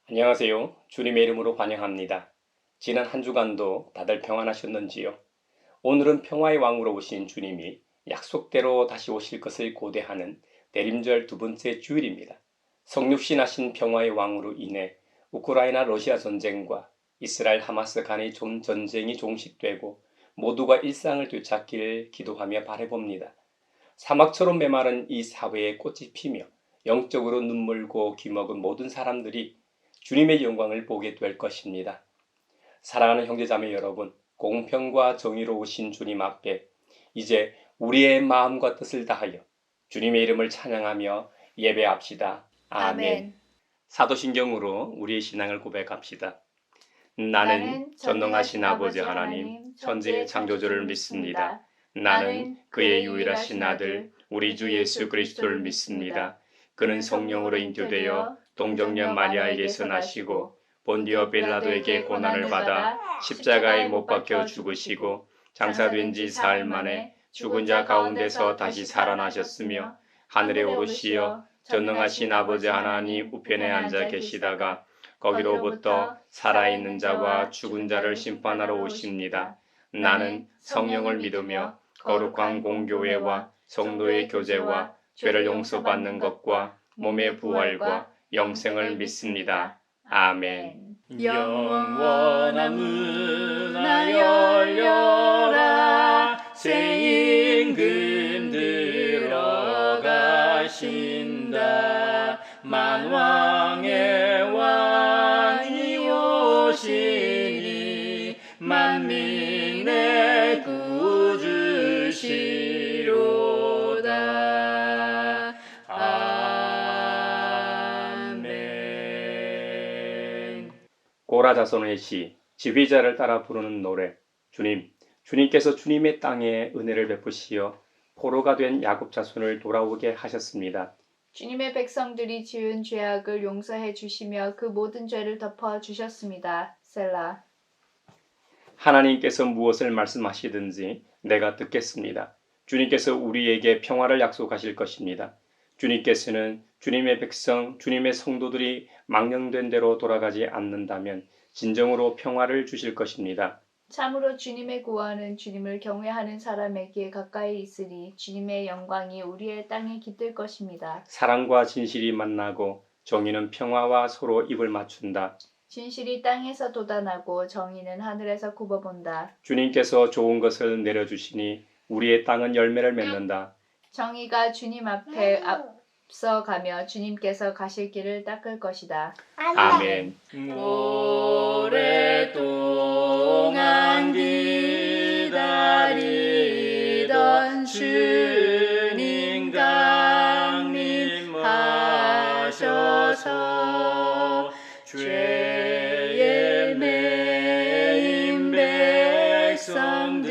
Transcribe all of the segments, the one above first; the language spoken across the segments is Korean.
안녕하세요. 주님의 이름으로 환영합니다. 지난 한 주간도 다들 평안하셨는지요? 오늘은 평화의 왕으로 오신 주님이 약속대로 다시 오실 것을 고대하는 대림절 두 번째 주일입니다. 성육신하신 평화의 왕으로 인해 우크라이나 러시아 전쟁과 이스라엘 하마스 간의 전쟁이 종식되고 모두가 일상을 되찾기를 기도하며 바라봅니다. 사막처럼 메마른 이 사회에 꽃이 피며 영적으로 눈물고 귀먹은 모든 사람들이 주님의 영광을 보게 될 것입니다. 사랑하는 형제자매 여러분, 공평과 정의로우신 주님 앞에 이제 우리의 마음과 뜻을 다하여 주님의 이름을 찬양하며 예배합시다. 아멘. 사도신경으로 우리의 신앙을 고백합시다. 나는 전능하신 아버지 하나님, 천지의 창조주를 믿습니다. 나는 그의 유일하신 아들, 우리 주 예수 그리스도를 믿습니다. 그는 성령으로 잉태되어 동정녀 마리아에게서 나시고 본디오 빌라도에게 고난을 받아 십자가에 못 박혀 죽으시고 장사된 지 사흘 만에 죽은 자 가운데서 다시 살아나셨으며 하늘에 오르시어 전능하신 아버지 하나님 우편에 앉아 계시다가 거기로부터 살아있는 자와 죽은 자를 심판하러 오십니다. 나는 성령을 믿으며 거룩한 공교회와 성도의 교제와 죄를 용서받는 것과 몸의 부활과 영생을 믿습니다. 아멘. 영원한 문아 열려라 새 임금 들어가신다 만왕의 왕이 오시니 만민의 구주시로다. 아멘. 고라 자손의 시, 지휘자를 따라 부르는 노래. 주님께서 주님의 땅에 은혜를 베푸시어 포로가 된 야곱 자손을 돌아오게 하셨습니다. 주님의 백성들이 지은 죄악을 용서해 주시며 그 모든 죄를 덮어 주셨습니다. 셀라. 하나님께서 무엇을 말씀하시든지 내가 듣겠습니다. 주님께서 우리에게 평화를 약속하실 것입니다. 주님께서는 주님의 백성, 주님의 성도들이 망령된 대로 돌아가지 않는다면 진정으로 평화를 주실 것입니다. 참으로 주님의 구원은 주님을 경외하는 사람에게 가까이 있으니 주님의 영광이 우리의 땅에 깃들 것입니다. 사랑과 진실이 만나고 정의는 평화와 서로 입을 맞춘다. 진실이 땅에서 돋아나고 정의는 하늘에서 굽어본다. 주님께서 좋은 것을 내려주시니 우리의 땅은 열매를 맺는다. 정의가 주님 앞에 앞서가며 주님께서 가실 길을 닦을 것이다. 아멘. 오랫동안 기다리던 주님 강림하셔서 죄에 매인 백성들을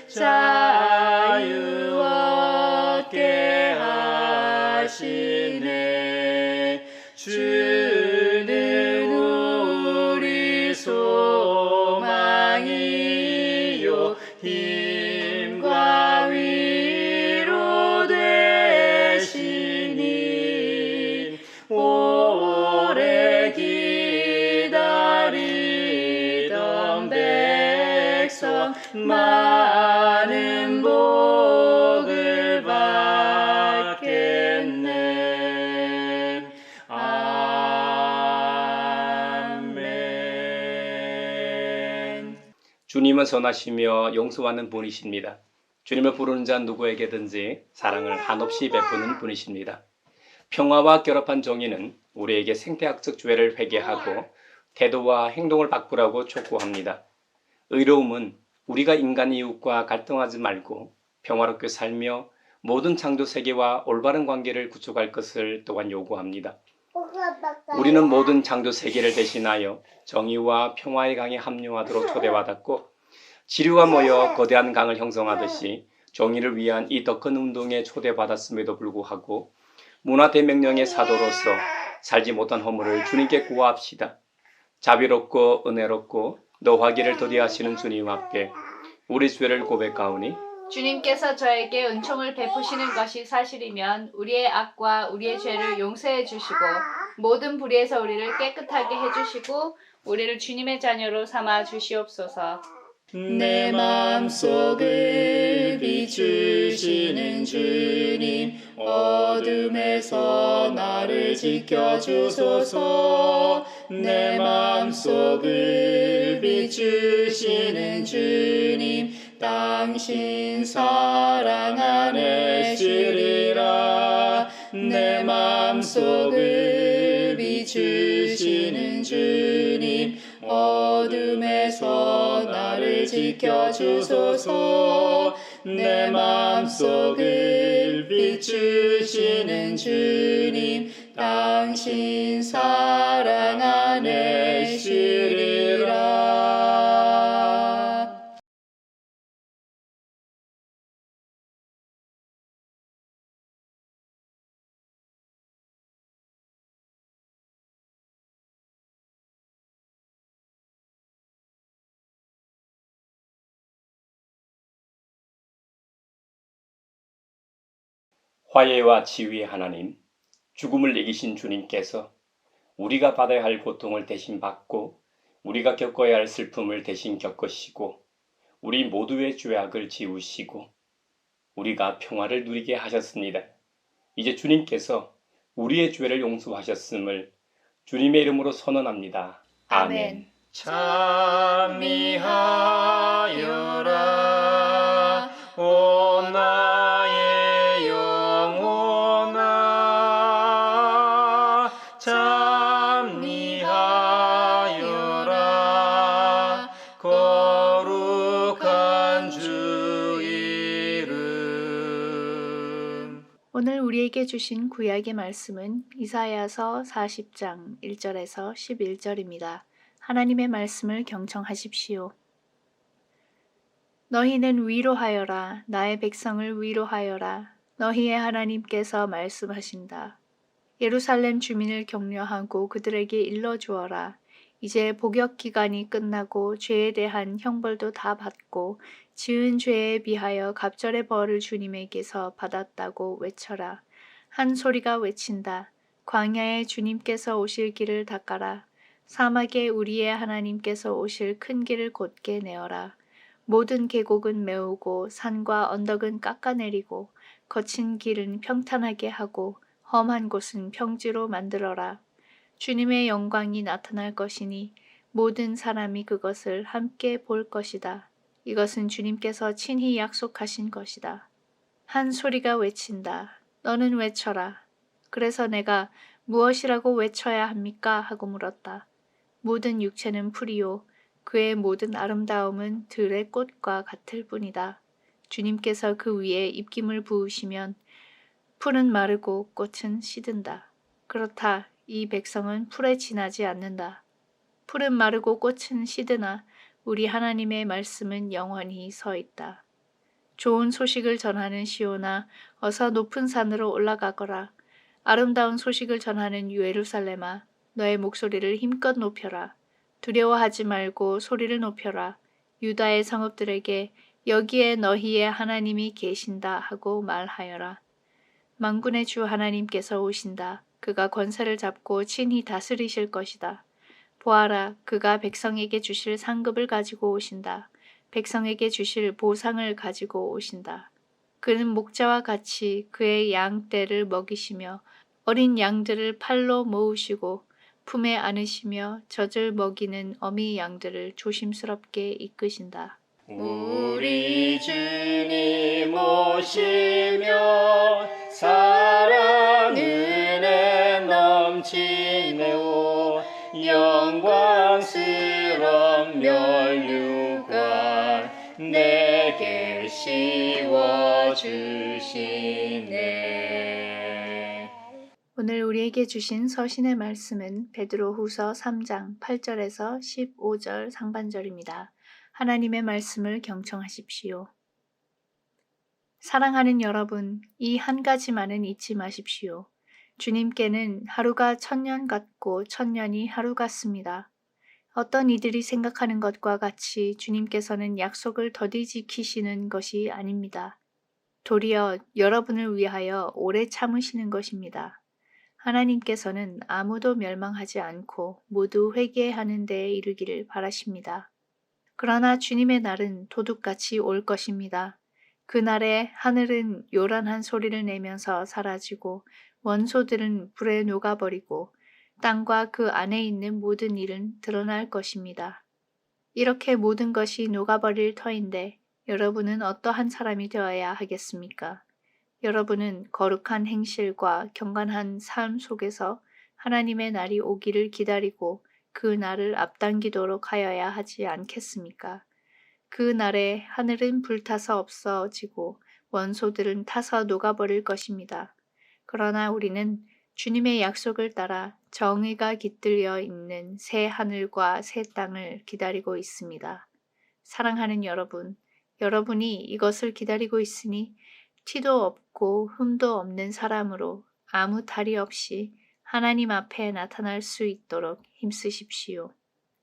자유 얻게 하시네. 주는 우리 소망이요 힘과 위로 되시니 오래 기다리던 백성 많은 복을 받겠네. 아멘. 주님은 선하시며 용서하는 분이십니다. 주님을 부르는 자 누구에게든지 사랑을 한없이 베푸는 분이십니다. 평화와 결합한 정의는 우리에게 생태학적 죄를 회개하고 태도와 행동을 바꾸라고 촉구합니다. 의로움은 우리가 인간 이웃과 갈등하지 말고 평화롭게 살며 모든 창조 세계와 올바른 관계를 구축할 것을 또한 요구합니다. 우리는 모든 창조 세계를 대신하여 정의와 평화의 강에 합류하도록 초대받았고 지류가 모여 거대한 강을 형성하듯이 정의를 위한 이 더 큰 운동에 초대받았음에도 불구하고 문화대명령의 사도로서 살지 못한 허물을 주님께 구합시다. 자비롭고 은혜롭고 노하기를 더디하시는 주님 앞에 우리 죄를 고백하오니 주님께서 저에게 은총을 베푸시는 것이 사실이면 우리의 악과 우리의 죄를 용서해 주시고 모든 불의에서 우리를 깨끗하게 해주시고 우리를 주님의 자녀로 삼아 주시옵소서. 내 맘속을 비추시는 주님, 어둠에서 나를 지켜주소서. 내 맘속을 비추시는 주님, 당신 사랑 안에 쉬리라. 내 맘속을 비추시는 주님, 어둠에서 나를 지켜주소서. 내 맘속을 비추시는 주님, 당신 사랑 안에 쉬리라. 화해와 치유의 하나님, 죽음을 이기신 주님께서 우리가 받아야 할 고통을 대신 받고 우리가 겪어야 할 슬픔을 대신 겪으시고 우리 모두의 죄악을 지우시고 우리가 평화를 누리게 하셨습니다. 이제 주님께서 우리의 죄를 용서하셨음을 주님의 이름으로 선언합니다. 아멘. 찬미하여라 오 나의 영혼아, 찬미하여라 거룩한 주 이름. 오늘 우리에게 주신 구약의 말씀은 이사야서 40장 1절에서 11절입니다. 하나님의 말씀을 경청하십시오. 너희는 위로하여라. 나의 백성을 위로하여라. 너희의 하나님께서 말씀하신다. 예루살렘 주민을 격려하고 그들에게 일러주어라. 이제 복역 기간이 끝나고 죄에 대한 형벌도 다 받고 지은 죄에 비하여 갑절의 벌을 주님에게서 받았다고 외쳐라. 한 소리가 외친다. 광야에 주님께서 오실 길을 닦아라. 사막에 우리의 하나님께서 오실 큰 길을 곧게 내어라. 모든 계곡은 메우고 산과 언덕은 깎아내리고 거친 길은 평탄하게 하고 험한 곳은 평지로 만들어라. 주님의 영광이 나타날 것이니 모든 사람이 그것을 함께 볼 것이다. 이것은 주님께서 친히 약속하신 것이다. 한 소리가 외친다. 너는 외쳐라. 그래서 내가 무엇이라고 외쳐야 합니까? 하고 물었다. 모든 육체는 풀이요. 그의 모든 아름다움은 들의 꽃과 같을 뿐이다. 주님께서 그 위에 입김을 부으시면 풀은 마르고 꽃은 시든다. 그렇다. 이 백성은 풀에 지나지 않는다. 풀은 마르고 꽃은 시드나 우리 하나님의 말씀은 영원히 서 있다. 좋은 소식을 전하는 시온아, 어서 높은 산으로 올라가거라. 아름다운 소식을 전하는 예루살렘아, 너의 목소리를 힘껏 높여라. 두려워하지 말고 소리를 높여라. 유다의 성읍들에게 여기에 너희의 하나님이 계신다 하고 말하여라. 만군의 주 하나님께서 오신다. 그가 권세를 잡고 친히 다스리실 것이다. 보아라, 그가 백성에게 주실 상급을 가지고 오신다. 백성에게 주실 보상을 가지고 오신다. 그는 목자와 같이 그의 양떼를 먹이시며 어린 양들을 팔로 모으시고 품에 안으시며 젖을 먹이는 어미 양들을 조심스럽게 이끄신다. 우리 주님 오시며 사랑 은혜 넘치네오. 영광스런 면류관 내게 씌워주시네. 오늘 우리에게 주신 서신의 말씀은 베드로후서 3장 8절에서 15절 상반절입니다. 하나님의 말씀을 경청하십시오. 사랑하는 여러분, 이 한 가지만은 잊지 마십시오. 주님께는 하루가 1000년 같고 1000년이 하루 같습니다. 어떤 이들이 생각하는 것과 같이 주님께서는 약속을 더디 지키시는 것이 아닙니다. 도리어 여러분을 위하여 오래 참으시는 것입니다. 하나님께서는 아무도 멸망하지 않고 모두 회개하는 데에 이르기를 바라십니다. 그러나 주님의 날은 도둑같이 올 것입니다. 그날에 하늘은 요란한 소리를 내면서 사라지고 원소들은 불에 녹아버리고 땅과 그 안에 있는 모든 일은 드러날 것입니다. 이렇게 모든 것이 녹아버릴 터인데 여러분은 어떠한 사람이 되어야 하겠습니까? 여러분은 거룩한 행실과 경건한 삶 속에서 하나님의 날이 오기를 기다리고 그 날을 앞당기도록 하여야 하지 않겠습니까? 그 날에 하늘은 불타서 없어지고 원소들은 타서 녹아버릴 것입니다. 그러나 우리는 주님의 약속을 따라 정의가 깃들여 있는 새 하늘과 새 땅을 기다리고 있습니다. 사랑하는 여러분, 여러분이 이것을 기다리고 있으니 티도 없고 흠도 없는 사람으로 아무 탈이 없이 하나님 앞에 나타날 수 있도록 힘쓰십시오.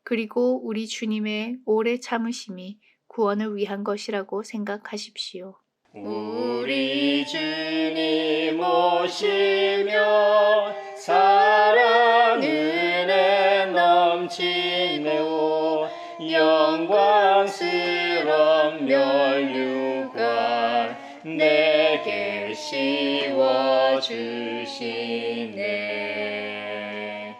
그리고 우리 주님의 오래 참으심이 구원을 위한 것이라고 생각하십시오. 우리 주님 오시며 사랑 은혜 넘치네오 영광스러운 면류관 내게 씌워주시네.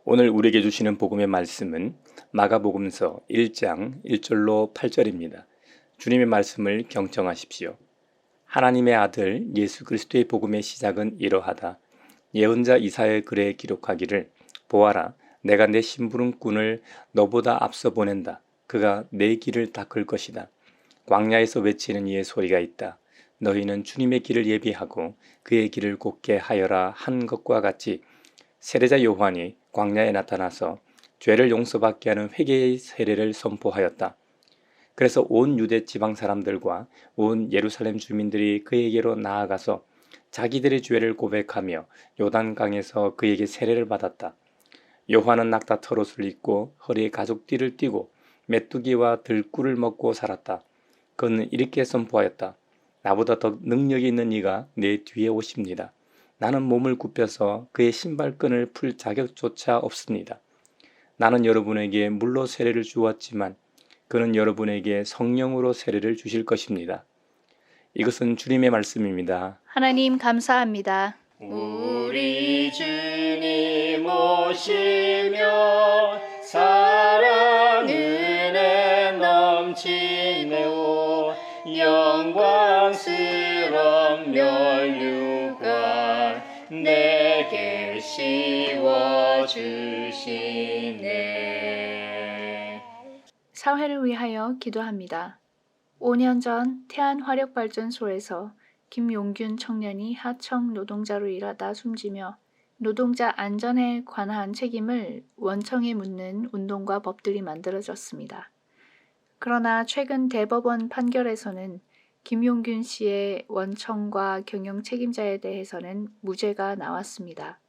오늘 우리에게 주시는 복음의 말씀은 마가복음서 1장 1절로 8절입니다. 주님의 말씀을 경청하십시오. 하나님의 아들 예수 그리스도의 복음의 시작은 이러하다. 예언자 이사야의 글에 기록하기를 보아라 내가 내 심부름꾼을 너보다 앞서 보낸다. 그가 내 길을 닦을 것이다. 광야에서 외치는 이의 소리가 있다. 너희는 주님의 길을 예비하고 그의 길을 곧게 하여라 한 것과 같이 세례자 요한이 광야에 나타나서 죄를 용서받게 하는 회개의 세례를 선포하였다. 그래서 온 유대 지방 사람들과 온 예루살렘 주민들이 그에게로 나아가서 자기들의 죄를 고백하며 요단강에서 그에게 세례를 받았다. 요한은 낙타 털옷을 입고 허리에 가죽띠를 띠고 메뚜기와 들꿀을 먹고 살았다. 그는 이렇게 선포하였다. 나보다 더 능력이 있는 이가 내 뒤에 오십니다. 나는 몸을 굽혀서 그의 신발끈을 풀 자격조차 없습니다. 나는 여러분에게 물로 세례를 주었지만 그는 여러분에게 성령으로 세례를 주실 것입니다. 이것은 주님의 말씀입니다. 하나님 감사합니다. 우리 주님 오시며 사랑 은혜 넘치네오 영광스러운 면류관 내게 씌워주시네. 사회를 위하여 기도합니다. 5년 전 태안화력발전소에서 김용균 청년이 하청 노동자로 일하다 숨지며 노동자 안전에 관한 책임을 원청에 묻는 운동과 법들이 만들어졌습니다. 그러나 최근 대법원 판결에서는 김용균 씨의 원청과 경영 책임자에 대해서는 무죄가 나왔습니다.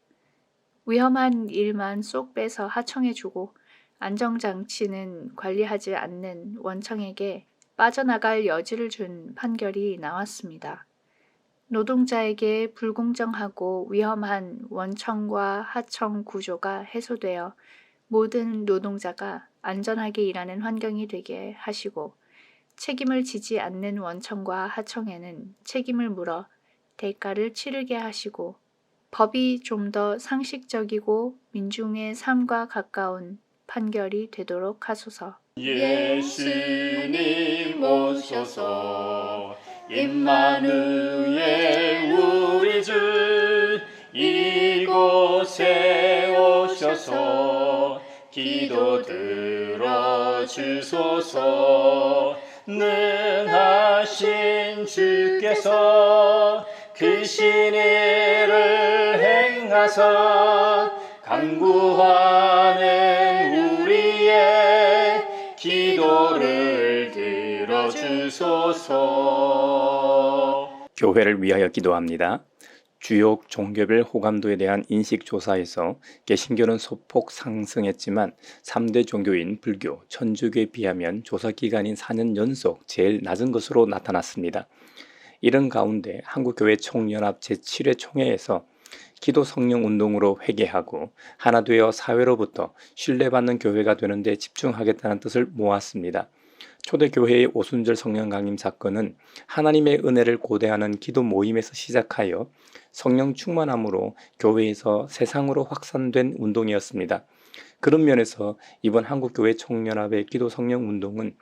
위험한 일만 쏙 빼서 하청해주고 안정장치는 관리하지 않는 원청에게 빠져나갈 여지를 준 판결이 나왔습니다. 노동자에게 불공정하고 위험한 원청과 하청 구조가 해소되어 모든 노동자가 안전하게 일하는 환경이 되게 하시고 책임을 지지 않는 원청과 하청에는 책임을 물어 대가를 치르게 하시고 법이 좀 더 상식적이고 민중의 삶과 가까운 판결이 되도록 하소서. 예수님 오셔서 임마누엘 우리 주 이곳에 오셔서 기도 들어주소서. 능하신 주께서 크신 일을 행하사 간구하는 우리의 기도를 들어주소서. 교회를 위하여 기도합니다. 주요 종교별 호감도에 대한 인식 조사에서 개신교는 소폭 상승했지만 3대 종교인 불교, 천주교에 비하면 조사 기간인 4년 연속 제일 낮은 것으로 나타났습니다. 이런 가운데 한국교회 총연합 제7회 총회에서 기도 성령 운동으로 회개하고 하나 되어 사회로부터 신뢰받는 교회가 되는 데 집중하겠다는 뜻을 모았습니다. 초대교회의 오순절 성령 강림 사건은 하나님의 은혜를 고대하는 기도 모임에서 시작하여 성령 충만함으로 교회에서 세상으로 확산된 운동이었습니다. 그런 면에서 이번 한국교회 총연합의 기도 성령 운동은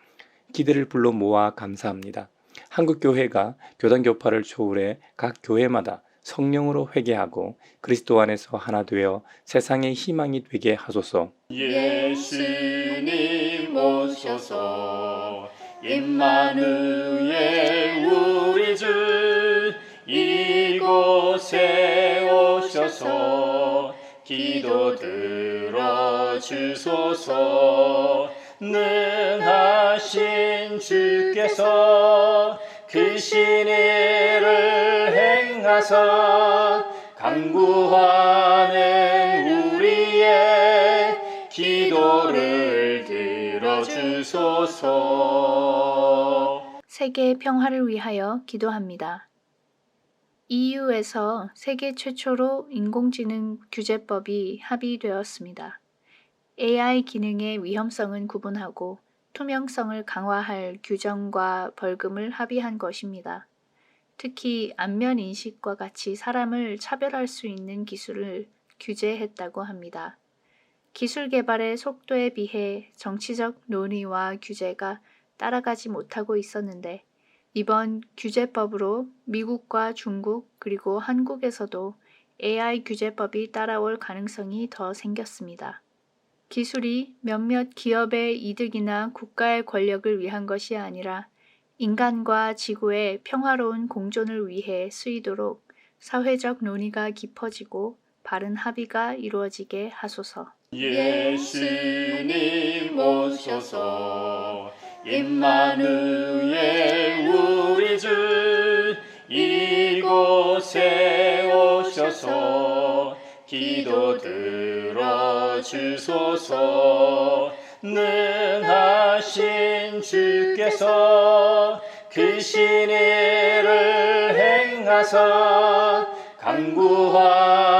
기대를 불러 모아 감사합니다. 한국교회가 교단교파를 초월해 각 교회마다 성령으로 회개하고 그리스도 안에서 하나 되어 세상의 희망이 되게 하소서. 예수님 오셔서 임마누엘 우리 주 이곳에 오셔서 기도 들어주소서. 능하신 주께서 크신 일을 행하사 간구하는 우리의 기도를 들어주소서. 세계 평화를 위하여 기도합니다. EU에서 세계 최초로 인공지능 규제법이 합의되었습니다. AI 기능의 위험성은 구분하고 투명성을 강화할 규정과 벌금을 합의한 것입니다. 특히 안면 인식과 같이 사람을 차별할 수 있는 기술을 규제했다고 합니다. 기술 개발의 속도에 비해 정치적 논의와 규제가 따라가지 못하고 있었는데 이번 규제법으로 미국과 중국 그리고 한국에서도 AI 규제법이 따라올 가능성이 더 생겼습니다. 기술이 몇몇 기업의 이득이나 국가의 권력을 위한 것이 아니라 인간과 지구의 평화로운 공존을 위해 쓰이도록 사회적 논의가 깊어지고 바른 합의가 이루어지게 하소서. 예수님 오셔서 임마누엘 우리 주 이곳에 오셔서 기도 들어주소서. 능하신 주께서 크신 일을 행하사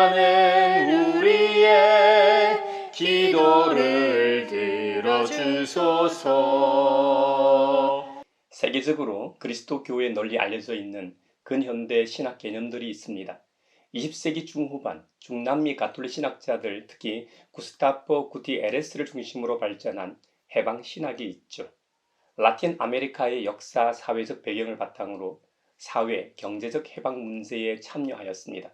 간구하는 우리의 기도를 들어주소서. 세계적으로 그리스도 교회에 널리 알려져 있는 근현대 신학 개념들이 있습니다. 20세기 중후반 중남미 가톨릭 신학자들, 특히 구스타포 구티에레스를 중심으로 발전한 해방 신학이 있죠. 라틴 아메리카의 역사, 사회적 배경을 바탕으로 사회, 경제적 해방 문제에 참여하였습니다.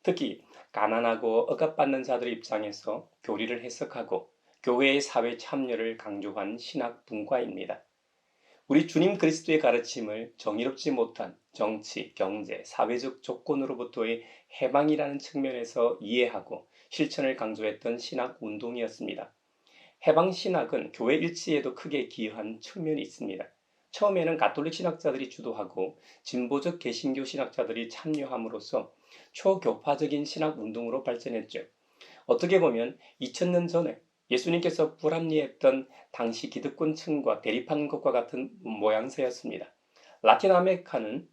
특히 가난하고 억압받는 자들의 입장에서 교리를 해석하고 교회의 사회 참여를 강조한 신학 분과입니다. 우리 주님 그리스도의 가르침을 정의롭지 못한 정치, 경제, 사회적 조건으로부터의 해방이라는 측면에서 이해하고 실천을 강조했던 신학 운동이었습니다. 해방 신학은 교회 일치에도 크게 기여한 측면이 있습니다. 처음에는 가톨릭 신학자들이 주도하고 진보적 개신교 신학자들이 참여함으로써 초교파적인 신학 운동으로 발전했죠. 어떻게 보면 2000년 전에 예수님께서 불합리했던 당시 기득권층과 대립한 것과 같은 모양새였습니다. 라틴 아메리카는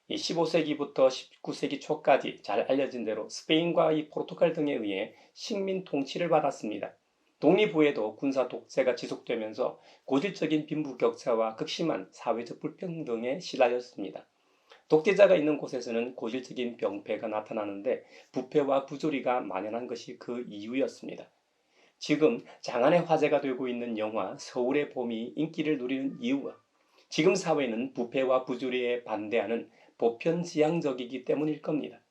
15세기부터 19세기 초까지 잘 알려진 대로 스페인과 포르투갈 등에 의해 식민 통치를 받았습니다. 독립 후에도 군사 독재가 지속되면서 고질적인 빈부격차와 극심한 사회적 불평등에 시달렸습니다. 독재자가 있는 곳에서는 고질적인 병폐가 나타나는데 부패와 부조리가 만연한 것이 그 이유였습니다. 지금 장안의 화제가 되고 있는 영화 서울의 봄이 인기를 누리는 이유가 지금 사회는 부패와 부조리에 반대하는 보편지향적이기 때문일 겁니다.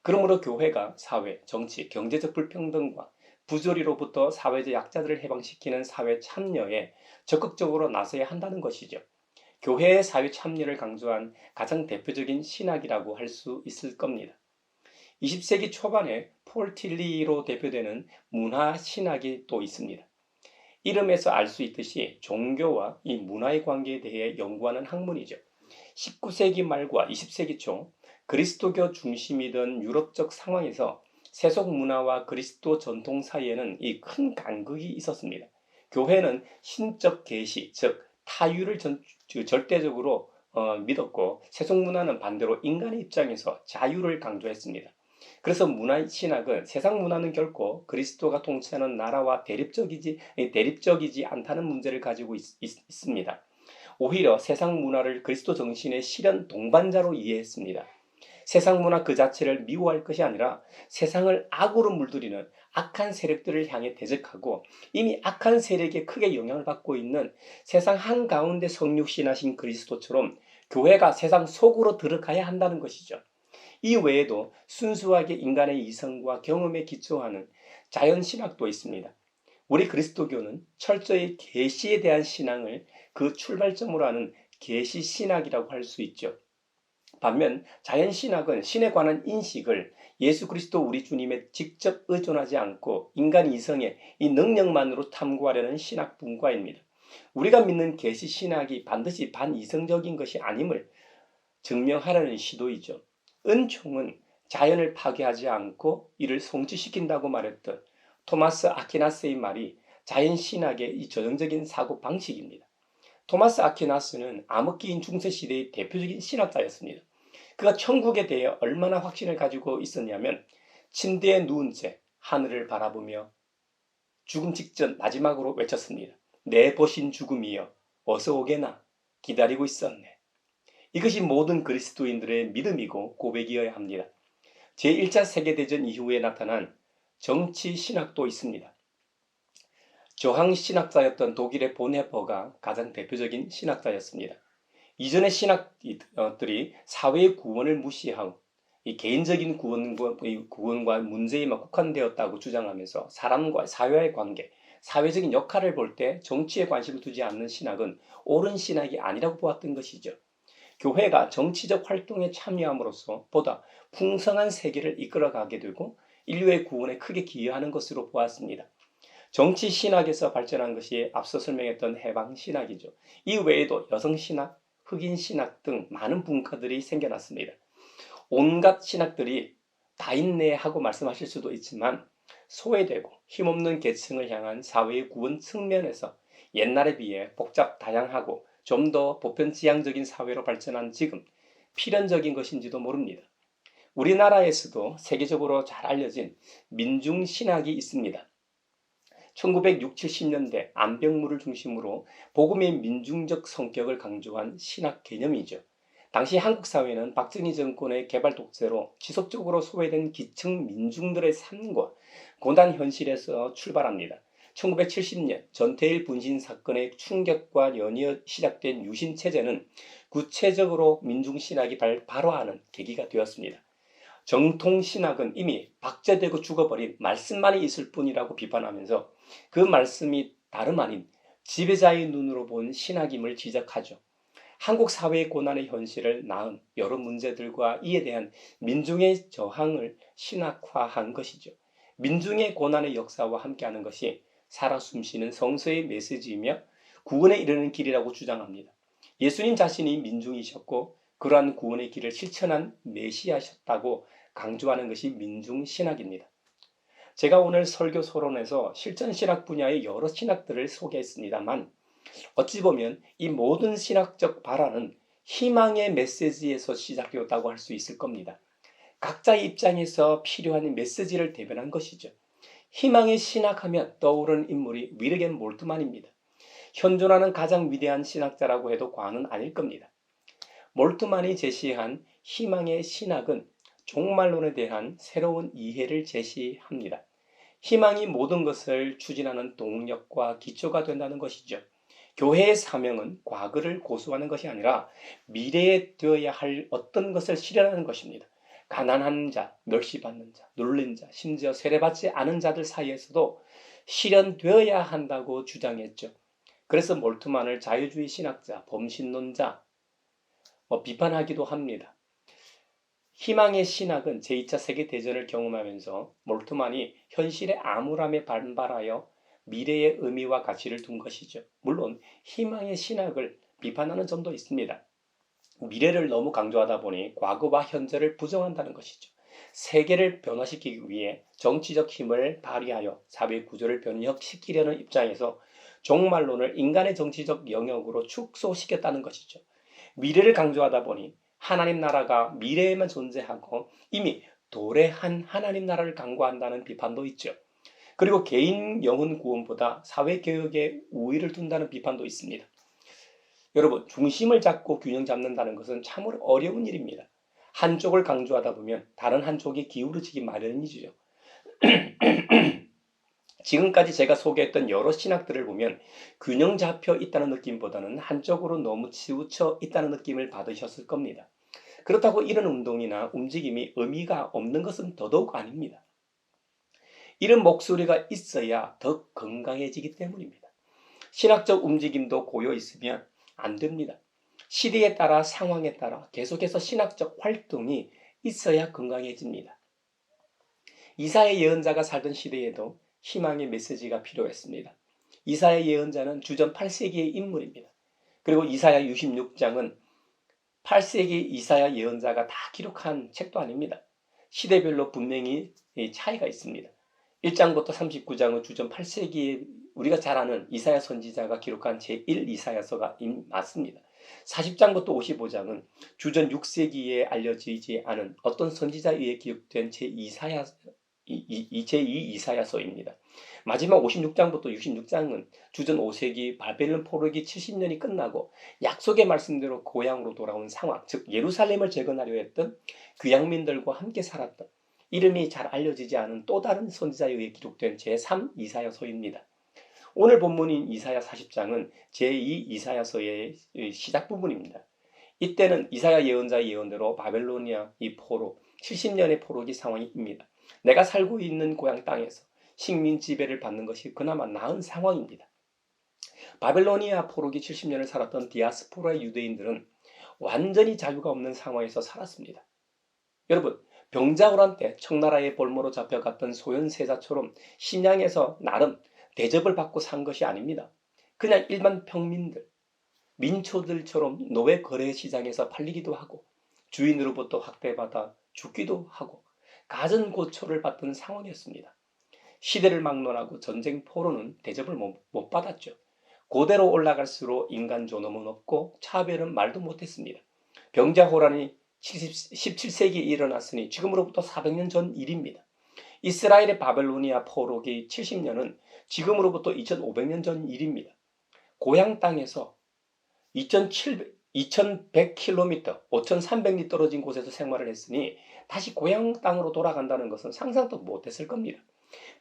그러므로 교회가 사회, 정치, 경제적 불평등과 부조리로부터 사회적 약자들을 해방시키는 사회 참여에 적극적으로 나서야 한다는 것이죠. 교회의 사회 참여를 강조한 가장 대표적인 신학이라고 할 수 있을 겁니다. 20세기 초반에 폴 틸리로 대표되는 문화 신학이 또 있습니다. 이름에서 알 수 있듯이 종교와 이 문화의 관계에 대해 연구하는 학문이죠. 19세기 말과 20세기 초 그리스도교 중심이던 유럽적 상황에서 세속 문화와 그리스도 전통 사이에는 이 큰 간극이 있었습니다. 교회는 신적 계시, 즉 타유를 절대적으로 믿었고 세속 문화는 반대로 인간의 입장에서 자유를 강조했습니다. 그래서 문화신학은 세상 문화는 결코 그리스도가 통치하는 나라와 대립적이지 않다는 문제를 가지고 있습니다. 오히려 세상 문화를 그리스도 정신의 실현 동반자로 이해했습니다. 세상 문화 그 자체를 미워할 것이 아니라 세상을 악으로 물들이는 악한 세력들을 향해 대적하고 이미 악한 세력에 크게 영향을 받고 있는 세상 한가운데 성육신하신 그리스도처럼 교회가 세상 속으로 들어가야 한다는 것이죠. 이 외에도 순수하게 인간의 이성과 경험에 기초하는 자연신학도 있습니다. 우리 그리스도교는 철저히 계시에 대한 신앙을 그 출발점으로 하는 계시신학이라고 할 수 있죠. 반면 자연신학은 신에 관한 인식을 예수 그리스도 우리 주님에 직접 의존하지 않고 인간 이성의 이 능력만으로 탐구하려는 신학 분과입니다. 우리가 믿는 계시신학이 반드시 반이성적인 것이 아님을 증명하려는 시도이죠. 은총은 자연을 파괴하지 않고 이를 성취시킨다고 말했던 토마스 아퀴나스의 말이 자연신학의 이 전형적인 사고 방식입니다. 토마스 아퀴나스는 암흑기인 중세시대의 대표적인 신학자였습니다. 그가 천국에 대해 얼마나 확신을 가지고 있었냐면 침대에 누운 채 하늘을 바라보며 죽음 직전 마지막으로 외쳤습니다. 내 보신 죽음이여 어서 오게나 기다리고 있었네. 이것이 모든 그리스도인들의 믿음이고 고백이어야 합니다. 제1차 세계대전 이후에 나타난 정치 신학도 있습니다. 저항 신학자였던 독일의 본헤퍼가 가장 대표적인 신학자였습니다. 이전의 신학들이 사회의 구원을 무시하고 이 개인적인 구원과 문제에만 국한되었다고 주장하면서 사람과 사회의 관계, 사회적인 역할을 볼 때 정치에 관심을 두지 않는 신학은 옳은 신학이 아니라고 보았던 것이죠. 교회가 정치적 활동에 참여함으로써 보다 풍성한 세계를 이끌어가게 되고 인류의 구원에 크게 기여하는 것으로 보았습니다. 정치 신학에서 발전한 것이 앞서 설명했던 해방 신학이죠. 이 외에도 여성 신학, 흑인 신학 등 많은 분과들이 생겨났습니다. 온갖 신학들이 다 있네 하고 말씀하실 수도 있지만 소외되고 힘없는 계층을 향한 사회의 구원 측면에서 옛날에 비해 복잡 다양하고 좀 더 보편지향적인 사회로 발전한 지금 필연적인 것인지도 모릅니다. 우리나라에서도 세계적으로 잘 알려진 민중신학이 있습니다. 1960, 70년대 안병무를 중심으로 복음의 민중적 성격을 강조한 신학 개념이죠. 당시 한국 사회는 박정희 정권의 개발 독재로 지속적으로 소외된 기층 민중들의 삶과 고난 현실에서 출발합니다. 1970년 전태일 분신 사건의 충격과 연이어 시작된 유신체제는 구체적으로 민중신학이 발화하는 계기가 되었습니다. 정통신학은 이미 박제되고 죽어버린 말씀만이 있을 뿐이라고 비판하면서 그 말씀이 다름 아닌 지배자의 눈으로 본 신학임을 지적하죠. 한국 사회의 고난의 현실을 낳은 여러 문제들과 이에 대한 민중의 저항을 신학화한 것이죠. 민중의 고난의 역사와 함께하는 것이 살아 숨쉬는 성서의 메시지이며 구원에 이르는 길이라고 주장합니다. 예수님 자신이 민중이셨고 그러한 구원의 길을 실천한 메시아셨다고 강조하는 것이 민중신학입니다. 제가 오늘 설교 소론에서 실전신학 분야의 여러 신학들을 소개했습니다만 어찌 보면 이 모든 신학적 발화는 희망의 메시지에서 시작되었다고 할 수 있을 겁니다. 각자의 입장에서 필요한 메시지를 대변한 것이죠. 희망의 신학하면 떠오르는 인물이 위르겐 몰트만입니다. 현존하는 가장 위대한 신학자라고 해도 과언은 아닐 겁니다. 몰트만이 제시한 희망의 신학은 종말론에 대한 새로운 이해를 제시합니다. 희망이 모든 것을 추진하는 동력과 기초가 된다는 것이죠. 교회의 사명은 과거를 고수하는 것이 아니라 미래에 되어야 할 어떤 것을 실현하는 것입니다. 가난한 자, 멸시받는 자, 눌린 자, 심지어 세례받지 않은 자들 사이에서도 실현되어야 한다고 주장했죠. 그래서 몰트만을 자유주의 신학자, 범신론자 비판하기도 합니다. 희망의 신학은 제2차 세계대전을 경험하면서 몰트만이 현실의 암울함에 반발하여 미래의 의미와 가치를 둔 것이죠. 물론 희망의 신학을 비판하는 점도 있습니다. 미래를 너무 강조하다 보니 과거와 현재를 부정한다는 것이죠. 세계를 변화시키기 위해 정치적 힘을 발휘하여 사회 구조를 변혁시키려는 입장에서 종말론을 인간의 정치적 영역으로 축소시켰다는 것이죠. 미래를 강조하다 보니 하나님 나라가 미래에만 존재하고 이미 도래한 하나님 나라를 강구한다는 비판도 있죠. 그리고 개인 영혼 구원보다 사회 개혁에 우위를 둔다는 비판도 있습니다. 여러분, 중심을 잡고 균형 잡는다는 것은 참으로 어려운 일입니다. 한쪽을 강조하다 보면 다른 한쪽이 기울어지기 마련이죠. 지금까지 제가 소개했던 여러 신학들을 보면 균형 잡혀 있다는 느낌보다는 한쪽으로 너무 치우쳐 있다는 느낌을 받으셨을 겁니다. 그렇다고 이런 운동이나 움직임이 의미가 없는 것은 더더욱 아닙니다. 이런 목소리가 있어야 더 건강해지기 때문입니다. 신학적 움직임도 고여 있으면 안 됩니다. 시대에 따라 상황에 따라 계속해서 신학적 활동이 있어야 건강해집니다. 이사야 예언자가 살던 시대에도 희망의 메시지가 필요했습니다. 이사야 예언자는 주전 8세기의 인물입니다. 그리고 이사야 66장은 8세기 이사야 예언자가 다 기록한 책도 아닙니다. 시대별로 분명히 차이가 있습니다. 1장부터 39장은 주전 8세기에 우리가 잘 아는 이사야 선지자가 기록한 제1 이사야서가 맞습니다. 40장부터 55장은 주전 6세기에 알려지지 않은 어떤 선지자에 의해 기록된 제2 이사야서입니다. 마지막 56장부터 66장은 주전 5세기 바벨론 포로기 70년이 끝나고 약속의 말씀대로 고향으로 돌아온 상황, 즉 예루살렘을 재건하려 했던 귀양민들과 함께 살았던 이름이 잘 알려지지 않은 또 다른 선지자에 의해 기록된 제3 이사야서입니다. 오늘 본문인 이사야 40장은 제2 이사야서의 시작 부분입니다. 이때는 이사야 예언자의 예언대로 바벨로니아 이 포로 70년의 포로기 상황입니다. 내가 살고 있는 고향 땅에서 식민 지배를 받는 것이 그나마 나은 상황입니다. 바벨로니아 포로기 70년을 살았던 디아스포라 유대인들은 완전히 자유가 없는 상황에서 살았습니다. 여러분, 병자호란 때 청나라의 볼모로 잡혀갔던 소현세자처럼 신양에서 나름 대접을 받고 산 것이 아닙니다. 그냥 일반 평민들, 민초들처럼 노예 거래 시장에서 팔리기도 하고 주인으로부터 학대받아 죽기도 하고 갖은 고초를 받던 상황이었습니다. 시대를 막론하고 전쟁 포로는 대접을 못 받았죠. 고대로 올라갈수록 인간 존엄은 없고 차별은 말도 못했습니다. 병자호란이 17세기에 일어났으니 지금으로부터 400년 전 일입니다. 이스라엘의 바벨로니아 포로기 70년은 지금으로부터 2500년 전 일입니다. 고향 땅에서 2100km, 5300리 떨어진 곳에서 생활을 했으니 다시 고향 땅으로 돌아간다는 것은 상상도 못했을 겁니다.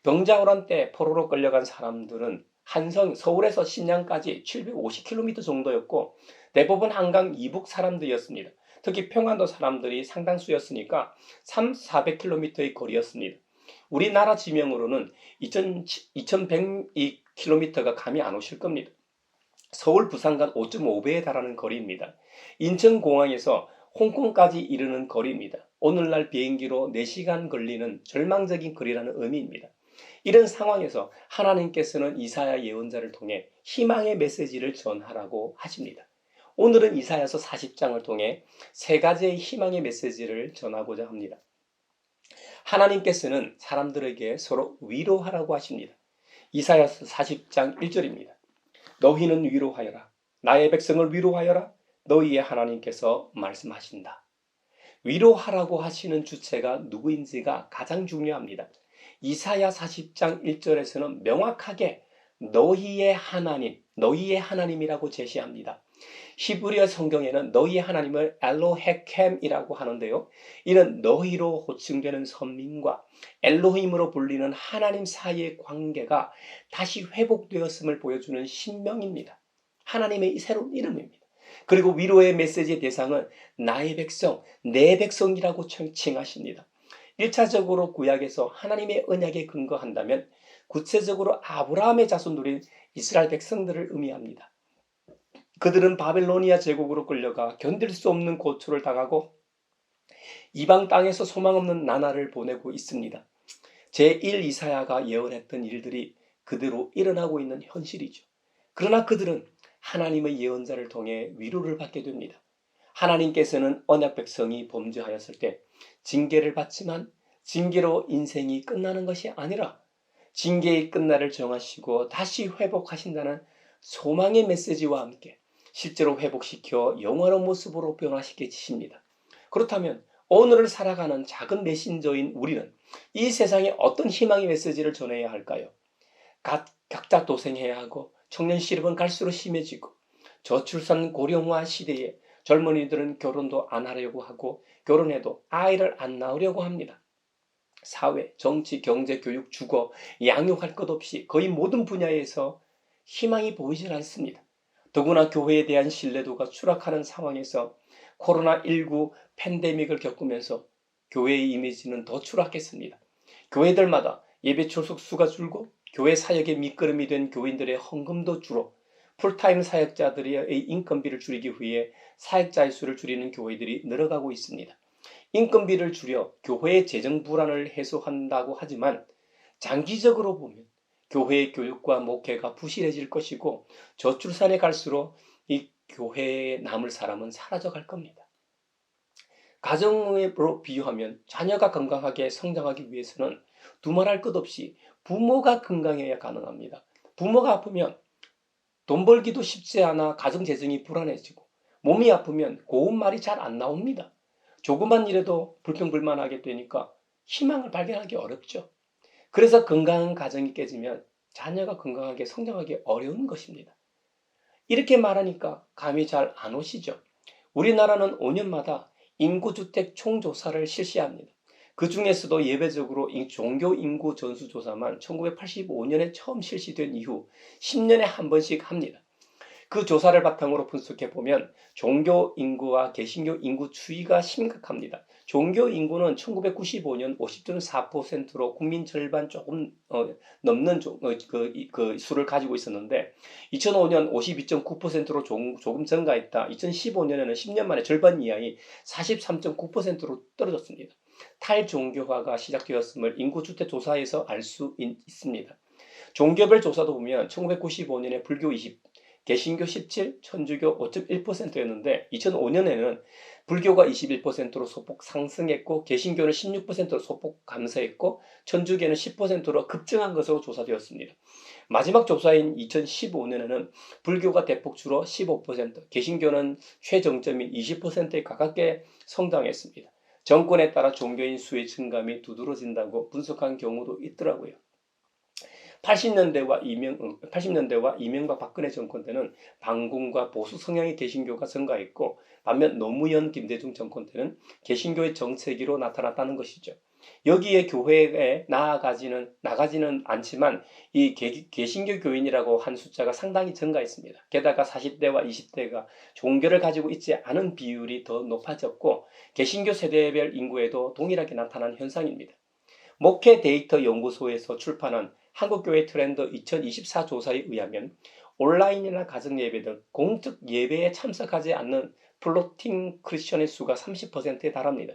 병자호란 때 포로로 끌려간 사람들은 서울에서 신양까지 750km 정도였고 대부분 한강 이북 사람들이었습니다. 특히 평안도 사람들이 상당수였으니까 400km의 거리였습니다. 우리나라 지명으로는 2100km가 감이 안 오실 겁니다. 서울 부산간 5.5배에 달하는 거리입니다. 인천공항에서 홍콩까지 이르는 거리입니다. 오늘날 비행기로 4시간 걸리는 절망적인 거리라는 의미입니다. 이런 상황에서 하나님께서는 이사야 예언자를 통해 희망의 메시지를 전하라고 하십니다. 오늘은 이사야서 40장을 통해 3가지의 희망의 메시지를 전하고자 합니다. 하나님께서는 사람들에게 서로 위로하라고 하십니다. 이사야서 40장 1절입니다. 너희는 위로하여라. 나의 백성을 위로하여라. 너희의 하나님께서 말씀하신다. 위로하라고 하시는 주체가 누구인지가 가장 중요합니다. 이사야 40장 1절에서는 명확하게 너희의 하나님이라고 제시합니다. 히브리어 성경에는 너희의 하나님을 엘로헤켐이라고 하는데요. 이는 너희로 호칭되는 선민과 엘로힘으로 불리는 하나님 사이의 관계가 다시 회복되었음을 보여주는 신명입니다. 하나님의 새로운 이름입니다. 그리고 위로의 메시지의 대상은 나의 백성, 내 백성이라고 칭하십니다. 1차적으로 구약에서 하나님의 언약에 근거한다면 구체적으로 아브라함의 자손들인 이스라엘 백성들을 의미합니다. 그들은 바벨로니아 제국으로 끌려가 견딜 수 없는 고초를 당하고 이방 땅에서 소망 없는 나날을 보내고 있습니다. 제1 이사야가 예언했던 일들이 그대로 일어나고 있는 현실이죠. 그러나 그들은 하나님의 예언자를 통해 위로를 받게 됩니다. 하나님께서는 언약 백성이 범죄하였을 때 징계를 받지만 징계로 인생이 끝나는 것이 아니라 징계의 끝날을 정하시고 다시 회복하신다는 소망의 메시지와 함께 실제로 회복시켜 영원한 모습으로 변화시켜 주십니다. 그렇다면 오늘을 살아가는 작은 메신저인 우리는 이 세상에 어떤 희망의 메시지를 전해야 할까요? 각자 도생해야 하고 청년 실업은 갈수록 심해지고 저출산 고령화 시대에 젊은이들은 결혼도 안 하려고 하고 결혼해도 아이를 안 낳으려고 합니다. 사회, 정치, 경제, 교육, 주거, 양육할 것 없이 거의 모든 분야에서 희망이 보이질 않습니다. 더구나 교회에 대한 신뢰도가 추락하는 상황에서 코로나19 팬데믹을 겪으면서 교회의 이미지는 더 추락했습니다. 교회들마다 예배 출석 수가 줄고 교회 사역의 밑거름이 된 교인들의 헌금도 줄어 풀타임 사역자들의 인건비를 줄이기 위해 사역자의 수를 줄이는 교회들이 늘어가고 있습니다. 인건비를 줄여 교회의 재정 불안을 해소한다고 하지만 장기적으로 보면 교회의 교육과 목회가 부실해질 것이고 저출산에 갈수록 이 교회에 남을 사람은 사라져갈 겁니다. 가정으로 비유하면 자녀가 건강하게 성장하기 위해서는 두말할 것 없이 부모가 건강해야 가능합니다. 부모가 아프면 돈 벌기도 쉽지 않아 가정 재정이 불안해지고 몸이 아프면 고운 말이 잘 안 나옵니다. 조그만 일에도 불평불만하게 되니까 희망을 발견하기 어렵죠. 그래서 건강한 가정이 깨지면 자녀가 건강하게 성장하기 어려운 것입니다. 이렇게 말하니까 감이 잘 안 오시죠? 우리나라는 5년마다 인구주택 총조사를 실시합니다. 그 중에서도 예외적으로 종교 인구 전수조사만 1985년에 처음 실시된 이후 10년에 한 번씩 합니다. 그 조사를 바탕으로 분석해보면 종교 인구와 개신교 인구 추이가 심각합니다. 종교 인구는 1995년 50.4%로 국민 절반 조금 넘는 그 수를 가지고 있었는데 2005년 52.9%로 조금 증가했다. 2015년에는 10년 만에 절반 이하의 43.9%로 떨어졌습니다. 탈종교화가 시작되었음을 인구주택 조사에서 알 수 있습니다. 종교별 조사도 보면 1995년에 불교 20, 개신교 17, 천주교 5.1%였는데 2005년에는 불교가 21%로 소폭 상승했고 개신교는 16%로 소폭 감소했고 천주교는 10%로 급증한 것으로 조사되었습니다. 마지막 조사인 2015년에는 불교가 대폭 줄어 15%, 개신교는 최정점인 20%에 가깝게 성장했습니다. 정권에 따라 종교인 수의 증감이 두드러진다고 분석한 경우도 있더라고요. 80년대와 이명박 박근혜 정권 때는 반공과 보수 성향의 개신교가 증가했고 반면 노무현 김대중 정권 때는 개신교의 정체기로 나타났다는 것이죠. 여기에 교회에 나가지는 않지만 이 개신교 교인이라고 한 숫자가 상당히 증가했습니다. 게다가 40대와 20대가 종교를 가지고 있지 않은 비율이 더 높아졌고 개신교 세대별 인구에도 동일하게 나타난 현상입니다. 목회 데이터 연구소에서 출판한 한국교회 트렌드 2024 조사에 의하면 온라인이나 가정예배 등 공적 예배에 참석하지 않는 플로팅 크리스천의 수가 30%에 달합니다.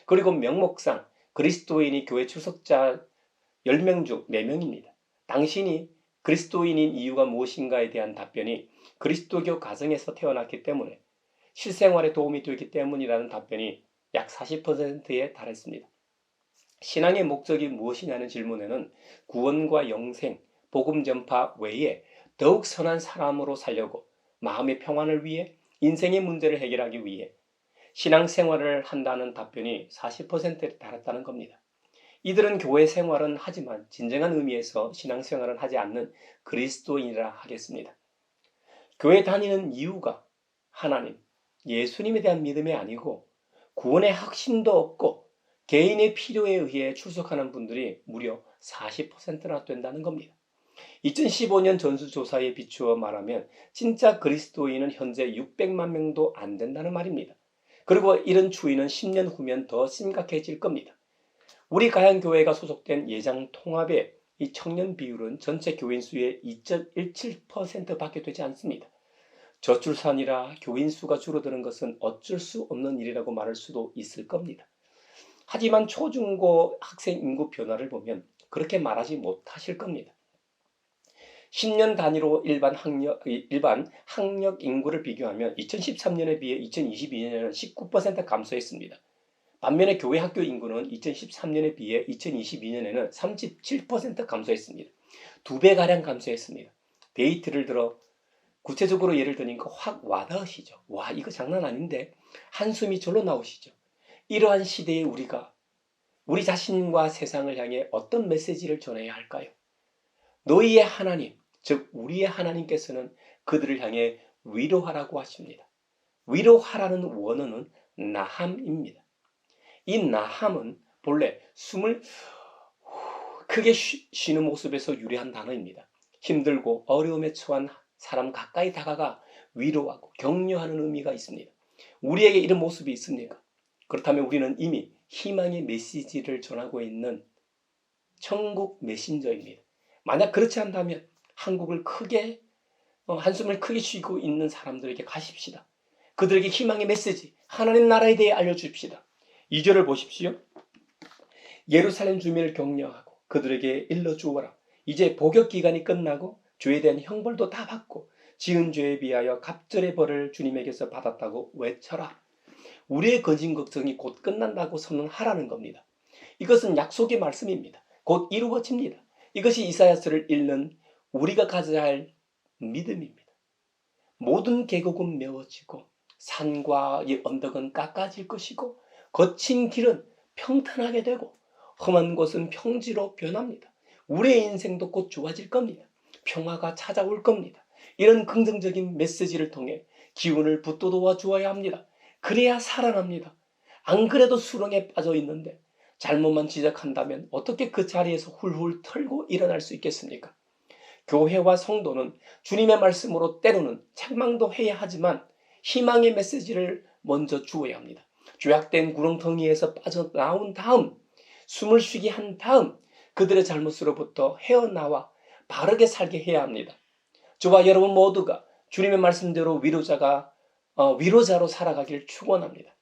그리고 명목상 그리스도인이 교회 출석자 10명 중 4명입니다. 당신이 그리스도인인 이유가 무엇인가에 대한 답변이 그리스도교 가정에서 태어났기 때문에 실생활에 도움이 되기 때문이라는 답변이 약 40%에 달했습니다. 신앙의 목적이 무엇이냐는 질문에는 구원과 영생, 복음 전파 외에 더욱 선한 사람으로 살려고 마음의 평안을 위해 인생의 문제를 해결하기 위해 신앙생활을 한다는 답변이 40%에 달했다는 겁니다. 이들은 교회 생활은 하지만 진정한 의미에서 신앙생활은 하지 않는 그리스도인이라 하겠습니다. 교회 다니는 이유가 하나님, 예수님에 대한 믿음이 아니고 구원의 확신도 없고 개인의 필요에 의해 출석하는 분들이 무려 40%나 된다는 겁니다. 2015년 전수조사에 비추어 말하면 진짜 그리스도인은 현재 600만 명도 안 된다는 말입니다. 그리고 이런 추이는 10년 후면 더 심각해질 겁니다. 우리 가양교회가 소속된 예장 통합의 이 청년 비율은 전체 교인 수의 2.17%밖에 되지 않습니다. 저출산이라 교인 수가 줄어드는 것은 어쩔 수 없는 일이라고 말할 수도 있을 겁니다. 하지만 초중고 학생 인구 변화를 보면 그렇게 말하지 못하실 겁니다. 10년 단위로 일반 학력 인구를 비교하면 2013년에 비해 2022년에는 19% 감소했습니다. 반면에 교회 학교 인구는 2013년에 비해 2022년에는 37% 감소했습니다. 2배가량 감소했습니다. 데이터를 들어 구체적으로 예를 드니까 확 와닿으시죠. 와, 이거 장난 아닌데 한숨이 절로 나오시죠. 이러한 시대에 우리가 우리 자신과 세상을 향해 어떤 메시지를 전해야 할까요? 너희의 하나님, 즉 우리의 하나님께서는 그들을 향해 위로하라고 하십니다. 위로하라는 원어는 나함입니다. 이 나함은 본래 숨을 크게 쉬는 모습에서 유래한 단어입니다. 힘들고 어려움에 처한 사람 가까이 다가가 위로하고 격려하는 의미가 있습니다. 우리에게 이런 모습이 있습니까? 그렇다면 우리는 이미 희망의 메시지를 전하고 있는 천국 메신저입니다. 만약 그렇지 않다면 한국을 크게 한숨을 크게 쉬고 있는 사람들에게 가십시다. 그들에게 희망의 메시지, 하나님 나라에 대해 알려줍시다. 2절을 보십시오. 예루살렘 주민을 격려하고 그들에게 일러주어라. 이제 복역 기간이 끝나고 죄에 대한 형벌도 다 받고 지은 죄에 비하여 갑절의 벌을 주님에게서 받았다고 외쳐라. 우리의 거진 걱정이 곧 끝난다고 선언하라는 겁니다. 이것은 약속의 말씀입니다. 곧 이루어집니다. 이것이 이사야서를 읽는 우리가 가져야 할 믿음입니다. 모든 계곡은 메워지고 산과 언덕은 깎아질 것이고 거친 길은 평탄하게 되고 험한 곳은 평지로 변합니다. 우리의 인생도 곧 좋아질 겁니다. 평화가 찾아올 겁니다. 이런 긍정적인 메시지를 통해 기운을 북돋워 주어야 합니다. 그래야 살아납니다. 안 그래도 수렁에 빠져 있는데 잘못만 지적한다면 어떻게 그 자리에서 훌훌 털고 일어날 수 있겠습니까? 교회와 성도는 주님의 말씀으로 때로는 책망도 해야 하지만 희망의 메시지를 먼저 주어야 합니다. 죄악된 구렁텅이에서 빠져나온 다음 숨을 쉬게 한 다음 그들의 잘못으로부터 헤어나와 바르게 살게 해야 합니다. 저와 여러분 모두가 주님의 말씀대로 위로자로 살아가길 축원합니다.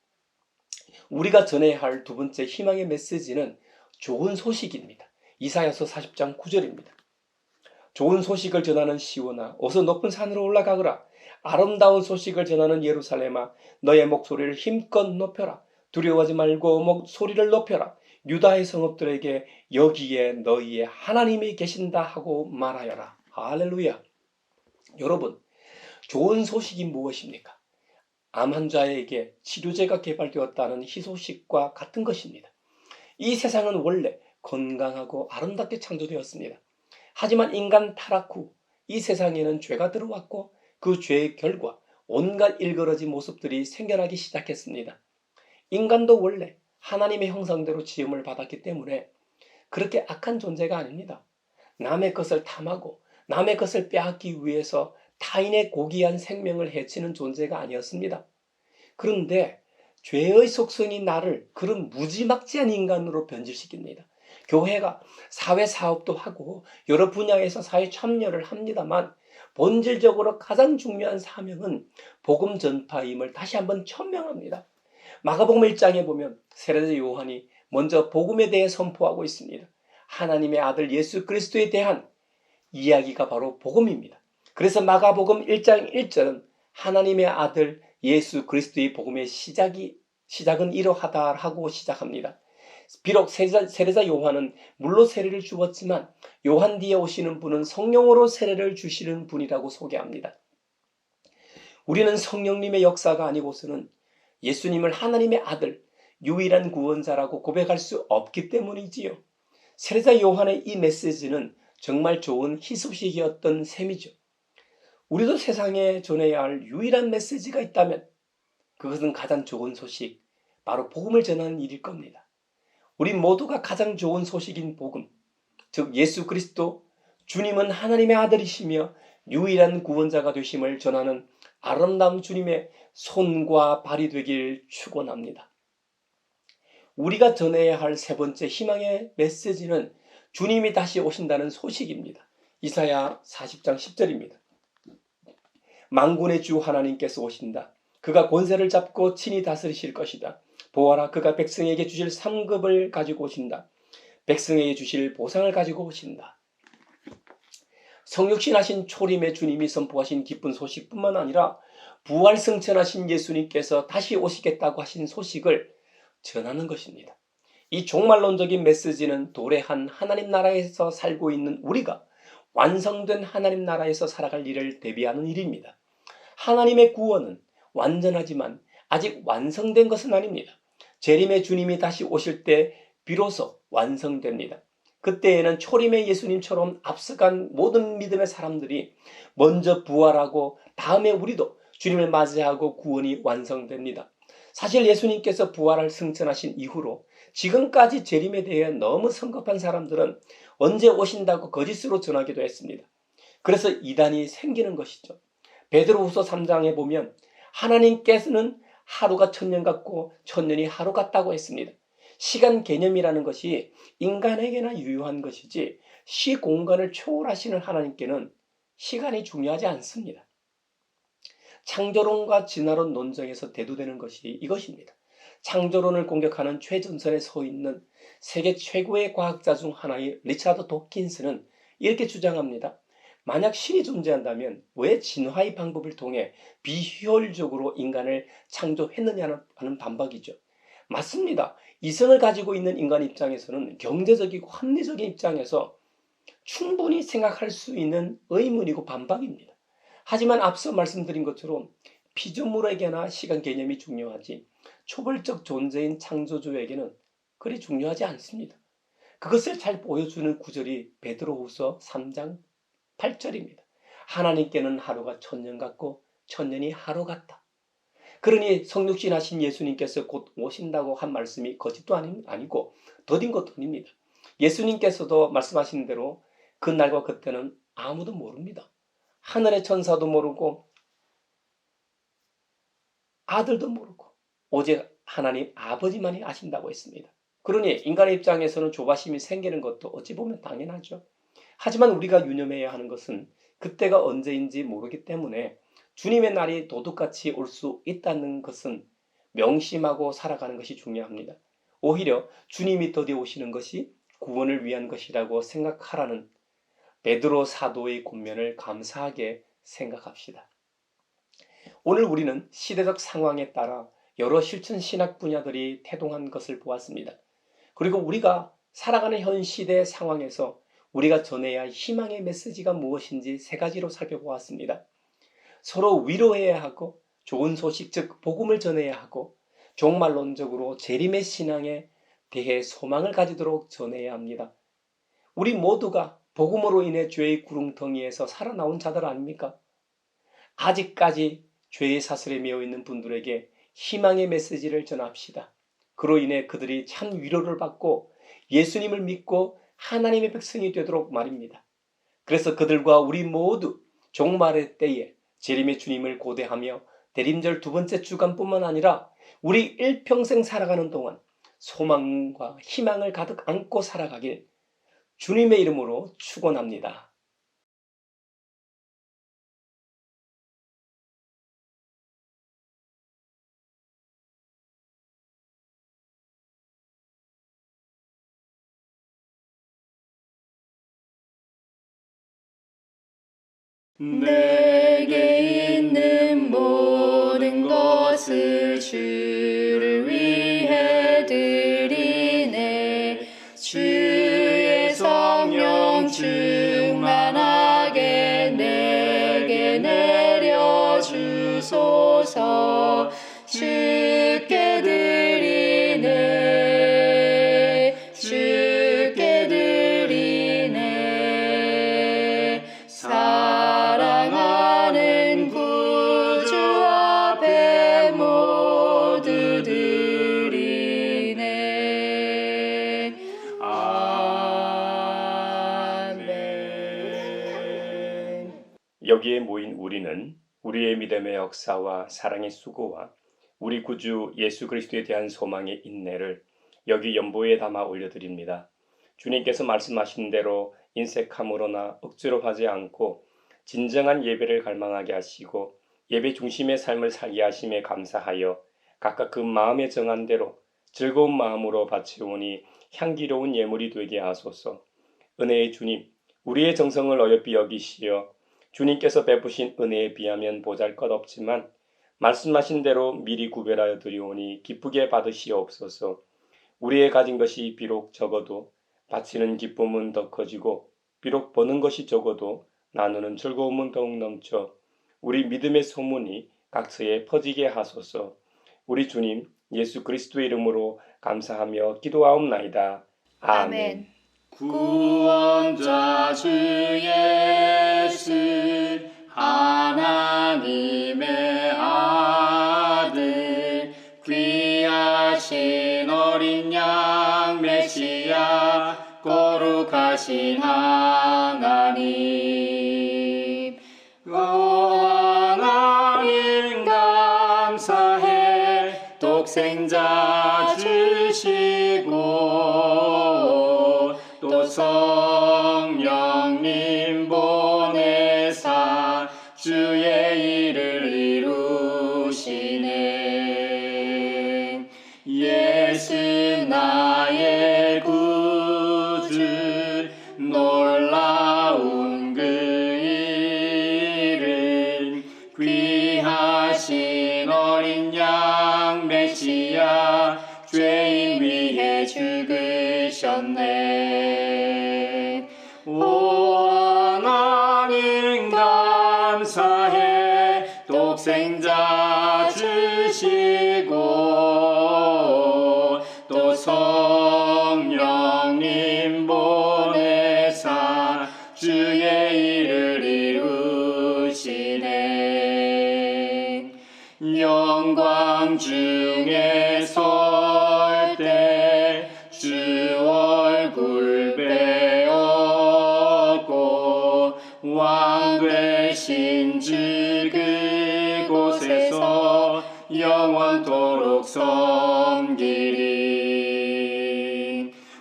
우리가 전해야 할 두 번째 희망의 메시지는 좋은 소식입니다. 이사야서 40장 9절입니다. 좋은 소식을 전하는 시온아, 어서 높은 산으로 올라가거라. 아름다운 소식을 전하는 예루살렘아, 너의 목소리를 힘껏 높여라. 두려워하지 말고 소리를 높여라. 유다의 성읍들에게 여기에 너희의 하나님이 계신다 하고 말하여라. 할렐루야. 여러분, 좋은 소식이 무엇입니까? 암 환자에게 치료제가 개발되었다는 희소식과 같은 것입니다. 이 세상은 원래 건강하고 아름답게 창조되었습니다. 하지만 인간 타락 후 이 세상에는 죄가 들어왔고 그 죄의 결과 온갖 일그러진 모습들이 생겨나기 시작했습니다. 인간도 원래 하나님의 형상대로 지음을 받았기 때문에 그렇게 악한 존재가 아닙니다. 남의 것을 탐하고 남의 것을 빼앗기 위해서 타인의 고귀한 생명을 해치는 존재가 아니었습니다. 그런데 죄의 속성이 나를 그런 무지막지한 인간으로 변질시킵니다. 교회가 사회 사업도 하고 여러 분야에서 사회 참여를 합니다만 본질적으로 가장 중요한 사명은 복음 전파임을 다시 한번 천명합니다. 마가복음 1장에 보면 세례자 요한이 먼저 복음에 대해 선포하고 있습니다. 하나님의 아들 예수 그리스도에 대한 이야기가 바로 복음입니다. 그래서 마가복음 1장 1절은 하나님의 아들 예수 그리스도의 복음의 시작은 이러하다 하고 시작합니다. 비록 세례자 요한은 물로 세례를 주었지만 요한 뒤에 오시는 분은 성령으로 세례를 주시는 분이라고 소개합니다. 우리는 성령님의 역사가 아니고서는 예수님을 하나님의 아들, 유일한 구원자라고 고백할 수 없기 때문이지요. 세례자 요한의 이 메시지는 정말 좋은 희소식이었던 셈이죠. 우리도 세상에 전해야 할 유일한 메시지가 있다면 그것은 가장 좋은 소식, 바로 복음을 전하는 일일 겁니다. 우리 모두가 가장 좋은 소식인 복음, 즉 예수 그리스도, 주님은 하나님의 아들이시며 유일한 구원자가 되심을 전하는 아름다운 주님의 손과 발이 되길 축원합니다. 우리가 전해야 할 세 번째 희망의 메시지는 주님이 다시 오신다는 소식입니다. 이사야 40장 10절입니다. 만군의 주 하나님께서 오신다. 그가 권세를 잡고 친히 다스리실 것이다. 보아라, 그가 백성에게 주실 상급을 가지고 오신다. 백성에게 주실 보상을 가지고 오신다. 성육신하신 초림의 주님이 선포하신 기쁜 소식뿐만 아니라 부활승천하신 예수님께서 다시 오시겠다고 하신 소식을 전하는 것입니다. 이 종말론적인 메시지는 도래한 하나님 나라에서 살고 있는 우리가 완성된 하나님 나라에서 살아갈 일을 대비하는 일입니다. 하나님의 구원은 완전하지만 아직 완성된 것은 아닙니다. 재림의 주님이 다시 오실 때 비로소 완성됩니다. 그때에는 초림의 예수님처럼 앞서간 모든 믿음의 사람들이 먼저 부활하고 다음에 우리도 주님을 맞이하고 구원이 완성됩니다. 사실 예수님께서 부활을 승천하신 이후로 지금까지 재림에 대해 너무 성급한 사람들은 언제 오신다고 거짓으로 전하기도 했습니다. 그래서 이단이 생기는 것이죠. 베드로후서 3장에 보면 하나님께서는 하루가 천년 같고 천년이 하루 같다고 했습니다. 시간 개념이라는 것이 인간에게나 유효한 것이지 시 공간을 초월하시는 하나님께는 시간이 중요하지 않습니다. 창조론과 진화론 논쟁에서 대두되는 것이 이것입니다. 창조론을 공격하는 최전선에 서 있는 세계 최고의 과학자 중 하나의 리차드 도킨스는 이렇게 주장합니다. 만약 신이 존재한다면 왜 진화의 방법을 통해 비효율적으로 인간을 창조했느냐는 반박이죠. 맞습니다. 이성을 가지고 있는 인간 입장에서는 경제적이고 합리적인 입장에서 충분히 생각할 수 있는 의문이고 반박입니다. 하지만 앞서 말씀드린 것처럼 피조물에게나 시간 개념이 중요하지 초벌적 존재인 창조주에게는 그리 중요하지 않습니다. 그것을 잘 보여주는 구절이 베드로후서 3장 8절입니다. 하나님께는 하루가 천년 같고 천년이 하루 같다. 그러니 성육신 하신 예수님께서 곧 오신다고 한 말씀이 거짓도 아니고 더딘 것도 아닙니다. 예수님께서도 말씀하신 대로 그날과 그때는 아무도 모릅니다. 하늘의 천사도 모르고 아들도 모르고 오직 하나님 아버지만이 아신다고 했습니다. 그러니 인간의 입장에서는 조바심이 생기는 것도 어찌 보면 당연하죠. 하지만 우리가 유념해야 하는 것은 그때가 언제인지 모르기 때문에 주님의 날이 도둑같이 올 수 있다는 것은 명심하고 살아가는 것이 중요합니다. 오히려 주님이 더디 오시는 것이 구원을 위한 것이라고 생각하라는 베드로 사도의 권면을 감사하게 생각합시다. 오늘 우리는 시대적 상황에 따라 여러 실천 신학 분야들이 태동한 것을 보았습니다. 그리고 우리가 살아가는 현 시대 상황에서 우리가 전해야 할 희망의 메시지가 무엇인지 세 가지로 살펴보았습니다. 서로 위로해야 하고 좋은 소식 즉 복음을 전해야 하고 종말론적으로 재림의 신앙에 대해 소망을 가지도록 전해야 합니다. 우리 모두가 복음으로 인해 죄의 구렁텅이에서 살아나온 자들 아닙니까? 아직까지 죄의 사슬에 매여 있는 분들에게 희망의 메시지를 전합시다. 그로 인해 그들이 참 위로를 받고 예수님을 믿고 하나님의 백성이 되도록 말입니다. 그래서 그들과 우리 모두 종말의 때에 재림의 주님을 고대하며 대림절 두 번째 주간뿐만 아니라 우리 일평생 살아가는 동안 소망과 희망을 가득 안고 살아가길 주님의 이름으로 축원합니다. 내게 있는 모든 것을 주를 위해 드리네. 주의 성령 충만하게 내게 내려주소서. 주께 드리네. 주께 드리네. 사랑하는 구주 앞에 모두 드리네. 아멘. 여기에 모인 우리는 우리의 믿음의 역사와 사랑의 수고와 우리 구주 예수 그리스도에 대한 소망의 인내를 여기 연보에 담아 올려드립니다. 주님께서 말씀하신 대로 인색함으로나 억지로 하지 않고 진정한 예배를 갈망하게 하시고 예배 중심의 삶을 살게 하심에 감사하여 각각 그 마음에 정한 대로 즐거운 마음으로 바치오니 향기로운 예물이 되게 하소서. 은혜의 주님, 우리의 정성을 어여삐 여기시어 주님께서 베푸신 은혜에 비하면 보잘것없지만 말씀하신 대로 미리 구별하여 드리오니 기쁘게 받으시옵소서. 우리의 가진 것이 비록 적어도 바치는 기쁨은 더 커지고 비록 버는 것이 적어도 나누는 즐거움은 더욱 넘쳐 우리 믿음의 소문이 각처에 퍼지게 하소서. 우리 주님, 예수 그리스도의 이름으로 감사하며 기도하옵나이다. 아멘. 구원자 주 예수 하나님의 아들 귀하신 어린 양 메시아 거룩하신 하나님 하나님 감사해 독생자 주시고 또 성령님 보내사 주의 일을 이루시네. 예수 나의 구주 놀라운 그 일은 귀하신 어린 양 메시아 죄인 위해 죽으셨네. 오 하나님 감사해 독생자 주시고 또 성령님 보내사 주의 일을 이루시네. 영광 중에 설 때 주 얼굴 배웠고 왕 되신 주 그곳에서 영원토록 섬기리.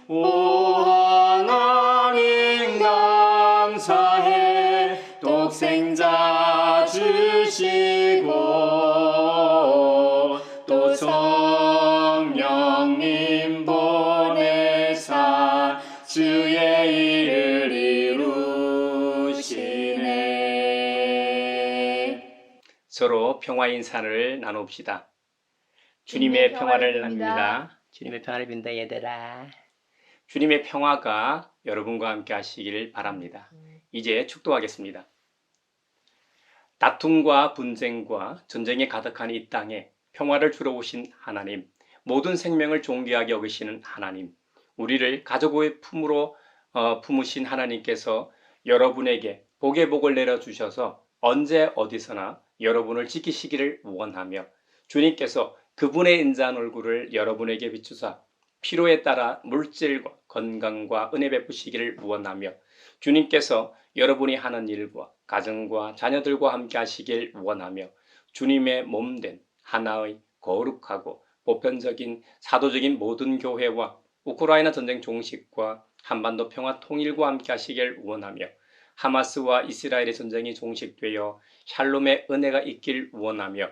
오 하나님 감사해 독생자 주시고 또 성령님 보내사 주의 일을 이루시네. 서로 평화 인사를 나눕시다. 주님의 평화를 빕니다. 납니다. 주님의 평화를 빈다 얘들아. 주님의 평화가 여러분과 함께 하시길 바랍니다. 이제 축도하겠습니다. 다툼과 분쟁과 전쟁에 가득한 이 땅에 평화를 주러 오신 하나님, 모든 생명을 존귀하게 여기시는 하나님, 우리를 가족의 품으로 품으신 하나님께서 여러분에게 복의 복을 내려주셔서 언제 어디서나 여러분을 지키시기를 원하며 주님께서 그분의 인자한 얼굴을 여러분에게 비추사 필요에 따라 물질과 건강과 은혜 베푸시기를 원하며 주님께서 여러분이 하는 일과 가정과 자녀들과 함께 하시길 원하며 주님의 몸된 하나의 거룩하고 보편적인 사도적인 모든 교회와 우크라이나 전쟁 종식과 한반도 평화 통일과 함께 하시길 원하며 하마스와 이스라엘의 전쟁이 종식되어 샬롬의 은혜가 있길 원하며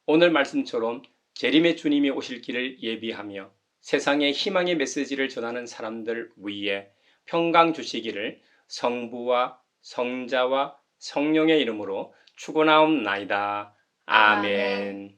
오늘 말씀처럼 재림의 주님이 오실 길을 예비하며 세상에 희망의 메시지를 전하는 사람들 위에 평강 주시기를 성부와 성자와 성령의 이름으로 축원하옵나이다. 아멘.